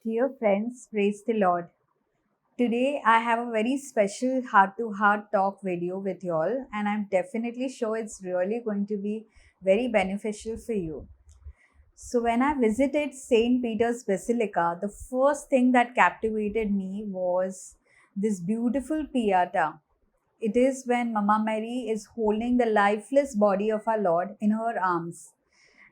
Dear friends, praise the Lord. Today I have a very special heart to heart talk video with you all, and I'm definitely sure it's really going to be very beneficial for you. So, when I visited St. Peter's Basilica, the first thing that captivated me was this beautiful pieta. It is when Mama Mary is holding the lifeless body of our Lord in her arms.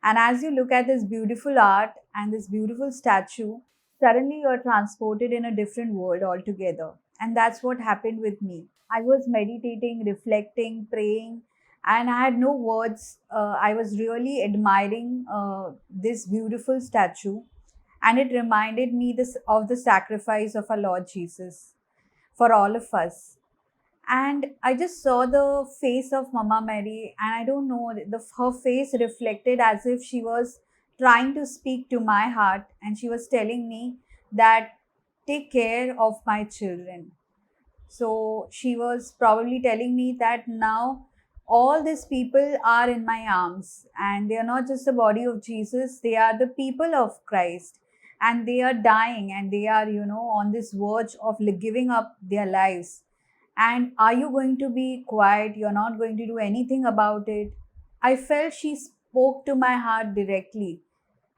And as you look at this beautiful art and this beautiful statue, suddenly you're transported in a different world altogether. And that's what happened with me. I was meditating, reflecting, praying, and I had no words. I was really admiring this beautiful statue, and it reminded me this of the sacrifice of our Lord Jesus for all of us. And I just saw the face of Mama Mary, and I don't know, her face reflected as if she was trying to speak to my heart, and she was telling me that take care of my children. So she was probably telling me that now all these people are in my arms, and they are not just the body of Jesus, they are the people of Christ, and they are dying, and they are, on this verge of giving up their lives. And are you going to be quiet? You're not going to do anything about it. I felt she spoke to my heart directly.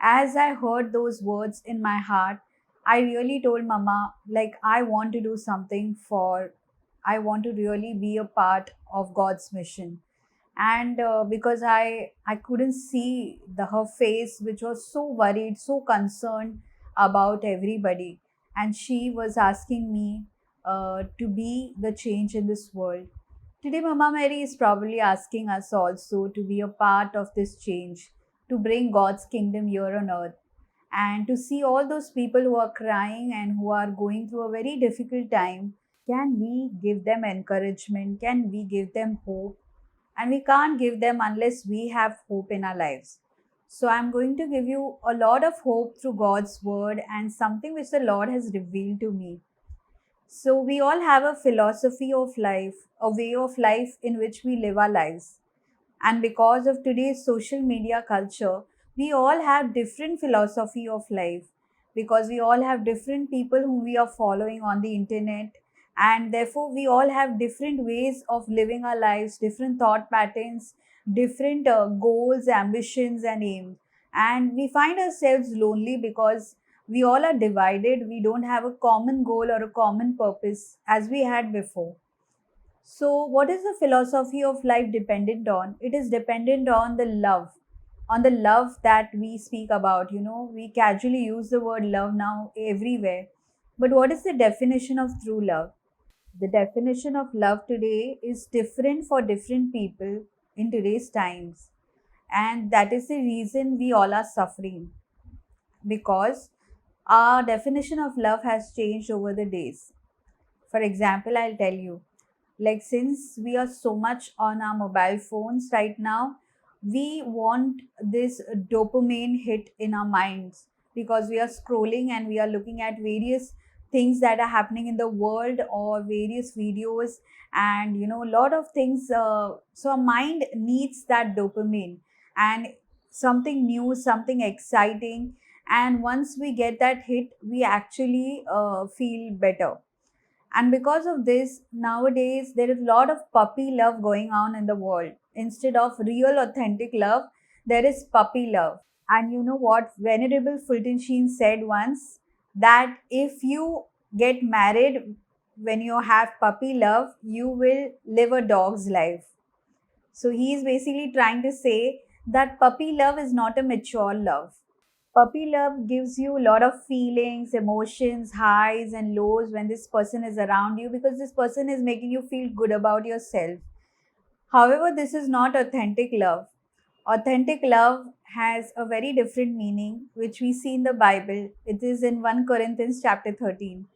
As I heard those words in my heart, I really told Mama, like, I want to do something I want to really be a part of God's mission. And because I couldn't see her face, which was so worried, so concerned about everybody, and she was asking me to be the change in this world. Today, Mama Mary is probably asking us also to be a part of this change, to bring God's kingdom here on earth, and to see all those people who are crying and who are going through a very difficult time. Can we give them encouragement? Can we give them hope? And we can't give them unless we have hope in our lives. So I'm going to give you a lot of hope through God's word and something which the Lord has revealed to me. So we all have a philosophy of life, a way of life in which we live our lives. And because of today's social media culture, we all have different philosophy of life, because we all have different people whom we are following on the internet, and therefore we all have different ways of living our lives, different thought patterns, different goals, ambitions and aims. And we find ourselves lonely because we all are divided. We don't have a common goal or a common purpose as we had before. So, what is the philosophy of life dependent on? It is dependent on the love that we speak about. We casually use the word love now everywhere. But what is the definition of true love? The definition of love today is different for different people in today's times. And that is the reason we all are suffering, because our definition of love has changed over the days. For example, I'll tell you, like, since we are so much on our mobile phones right now, we want this dopamine hit in our minds, because we are scrolling and we are looking at various things that are happening in the world or various videos, and a lot of things. So our mind needs that dopamine and something new, something exciting, and once we get that hit, we actually feel better. And because of this, nowadays there is a lot of puppy love going on in the world. Instead of real authentic love, there is puppy love. And you know what? Venerable Fulton Sheen said once that if you get married when you have puppy love, you will live a dog's life. So he is basically trying to say that puppy love is not a mature love. Puppy love gives you a lot of feelings, emotions, highs and lows when this person is around you, because this person is making you feel good about yourself. However, this is not authentic love. Authentic love has a very different meaning, which we see in the Bible. It is in 1 Corinthians chapter 13.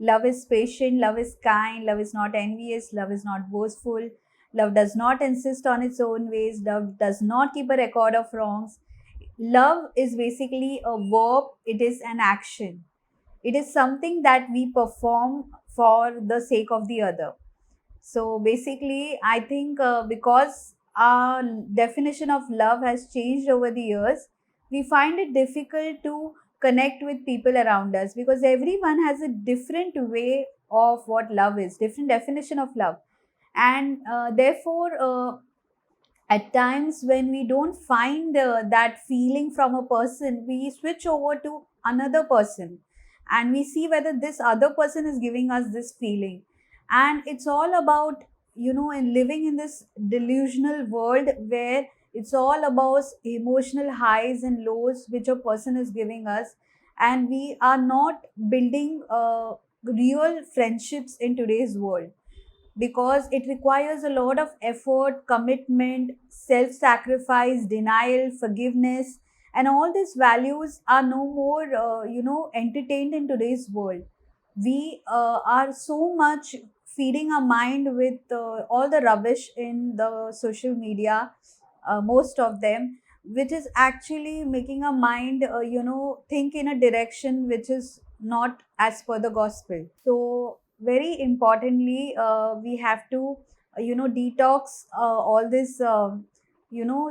Love is patient, love is kind, love is not envious, love is not boastful, love does not insist on its own ways, love does not keep a record of wrongs. Love is basically a verb, it is an action. It is something that we perform for the sake of the other. So basically, I think because our definition of love has changed over the years, we find it difficult to connect with people around us, because everyone has a different way of what love is, different definition of love. And therefore, at times when we don't find that feeling from a person, we switch over to another person, and we see whether this other person is giving us this feeling. And it's all about, in living in this delusional world where it's all about emotional highs and lows which a person is giving us, and we are not building real friendships in today's world, because it requires a lot of effort, commitment, self sacrifice, denial, forgiveness, and all these values are no more, entertained in today's world. We are so much feeding our mind with all the rubbish in the social media, most of them, which is actually making our mind, think in a direction which is not as per the gospel. So very importantly, we have to, detox all this,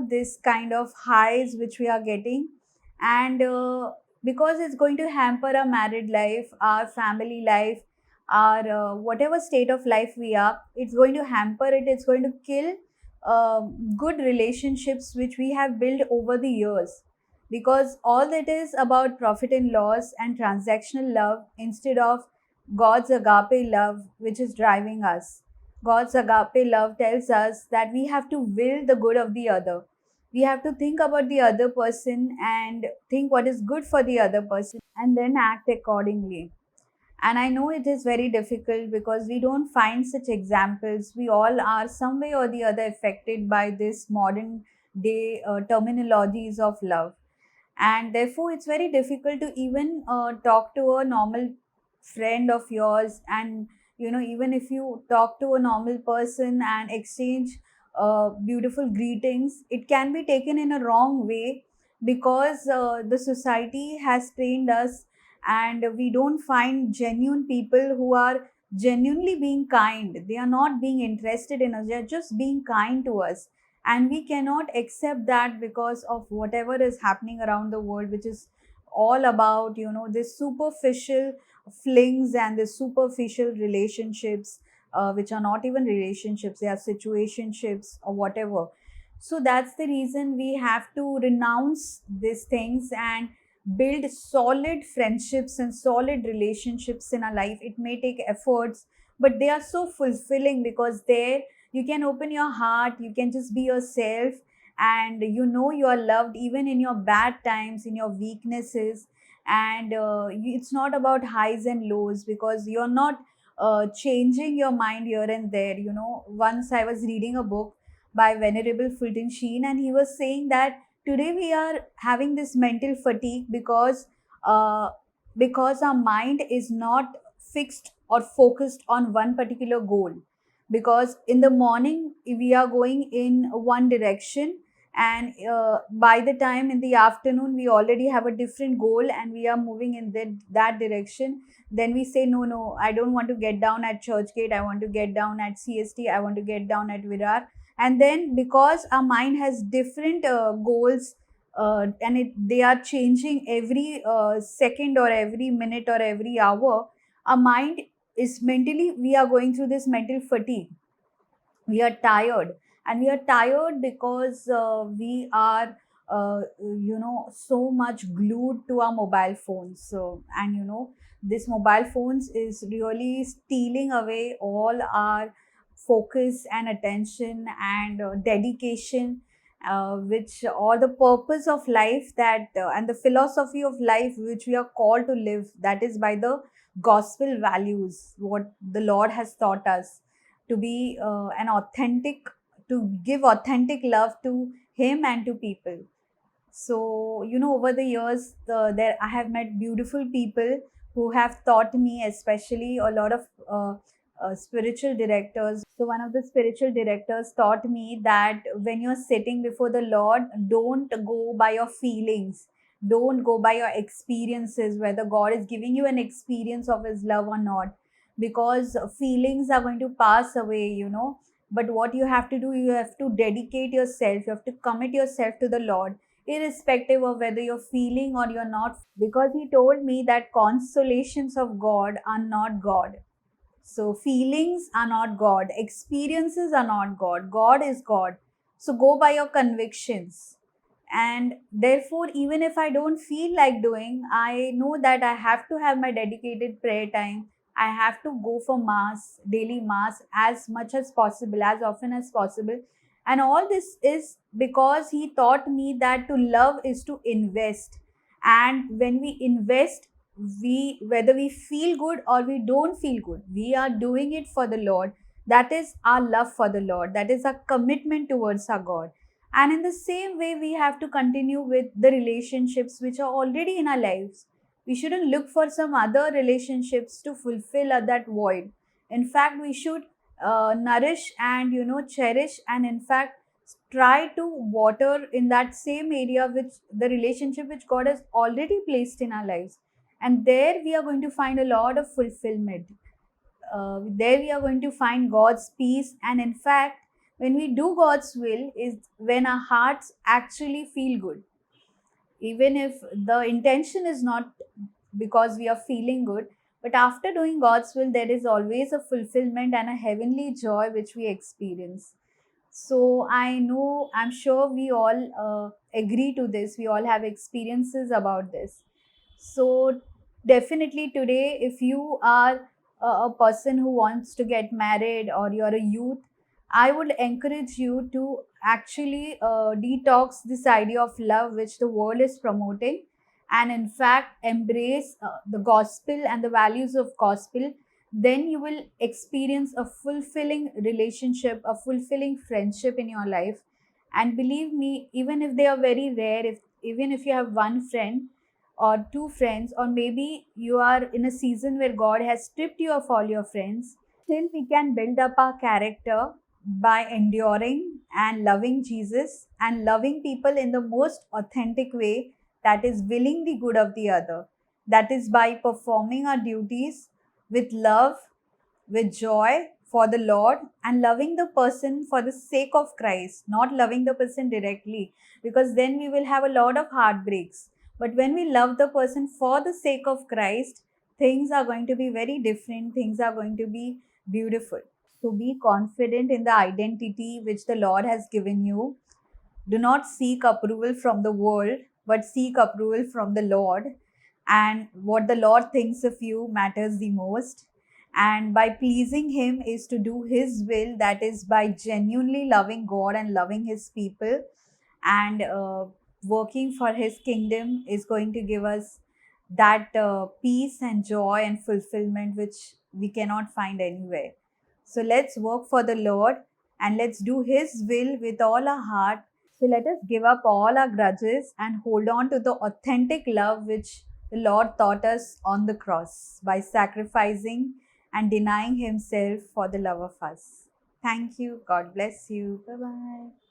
this kind of highs which we are getting. And because it's going to hamper our married life, our family life, our whatever state of life we are, it's going to hamper it, it's going to kill good relationships which we have built over the years, because all that is about profit and loss and transactional love instead of God's agape love, which is driving us. God's agape love tells us that we have to will the good of the other. We have to think about the other person and think what is good for the other person and then act accordingly. And I know it is very difficult because we don't find such examples. We all are some way or the other affected by this modern day terminologies of love. And therefore, it's very difficult to even talk to a normal friend of yours. And, even if you talk to a normal person and exchange beautiful greetings, it can be taken in a wrong way, because the society has trained us, and we don't find genuine people who are genuinely being kind. They are not being interested in us, they're just being kind to us. And we cannot accept that because of whatever is happening around the world, which is all about, this superficial flings and the superficial relationships, which are not even relationships, they are situationships or whatever. So that's the reason we have to renounce these things and build solid friendships and solid relationships in our life. It may take efforts, but they are so fulfilling, because there you can open your heart, you can just be yourself, and you are loved even in your bad times, in your weaknesses. And it's not about highs and lows, because you're not changing your mind here and there. Once I was reading a book by Venerable Fulton Sheen, and he was saying that today we are having this mental fatigue uh, because our mind is not fixed or focused on one particular goal. Because in the morning we are going in one direction, and by the time in the afternoon we already have a different goal and we are moving in that direction. Then we say, no, no, I don't want to get down at Churchgate, I want to get down at CST, I want to get down at Virar. And then because our mind has different goals, and they are changing every second or every minute or every hour, our mind is mentally, we are going through this mental fatigue. We are tired, and we are tired because we are so much glued to our mobile phones. So, and this mobile phones is really stealing away all our focus and attention and dedication, which or the purpose of life, that and the philosophy of life which we are called to live, that is by the gospel values, what the Lord has taught us to be an authentic, to give authentic love to him and to people. So, over the years, there I have met beautiful people who have taught me, especially a lot of spiritual directors. So, one of the spiritual directors taught me that when you're sitting before the Lord, don't go by your feelings, don't go by your experiences, whether God is giving you an experience of His love or not, because feelings are going to pass away. But what you have to do, you have to dedicate yourself, you have to commit yourself to the Lord, irrespective of whether you're feeling or you're not, because he told me that consolations of God are not God. So feelings are not God, experiences are not God. God is God. So go by your convictions. And therefore, even if I don't feel like doing, I know that I have to have my dedicated prayer time. I have to go for mass, daily mass, as much as possible, as often as possible. And all this is because he taught me that to love is to invest. And when we invest, we, whether we feel good or we don't feel good, we are doing it for the Lord. That is our love for the Lord, that is our commitment towards our God. And in the same way, we have to continue with the relationships which are already in our lives. We shouldn't look for some other relationships to fulfill that void. In fact, we should nourish and cherish, and in fact try to water in that same area which the relationship which God has already placed in our lives. And there we are going to find a lot of fulfillment. There we are going to find God's peace. And in fact, when we do God's will is when our hearts actually feel good, even if the intention is not because we are feeling good. But after doing God's will, there is always a fulfillment and a heavenly joy which we experience. So I know, I'm sure we all agree to this. We all have experiences about this. So definitely today, if you are a person who wants to get married or you're a youth, I would encourage you to actually detox this idea of love which the world is promoting, and in fact embrace the gospel and the values of gospel. Then you will experience a fulfilling relationship, a fulfilling friendship in your life. And believe me, even if they are very rare, if even if you have one friend or two friends, or maybe you are in a season where God has stripped you of all your friends, still we can build up our character by enduring and loving Jesus and loving people in the most authentic way, that is willing the good of the other. That is by performing our duties with love, with joy for the Lord, and loving the person for the sake of Christ, not loving the person directly, because then we will have a lot of heartbreaks. But when we love the person for the sake of Christ, things are going to be very different, things are going to be beautiful. So be confident in the identity which the Lord has given you. Do not seek approval from the world, but seek approval from the Lord. And what the Lord thinks of you matters the most. And by pleasing Him is to do His will, that is, by genuinely loving God and loving His people, and working for His kingdom is going to give us that peace and joy and fulfillment which we cannot find anywhere. So let's work for the Lord and let's do His will with all our heart. So let us give up all our grudges and hold on to the authentic love which the Lord taught us on the cross by sacrificing and denying Himself for the love of us. Thank you. God bless you. Bye bye.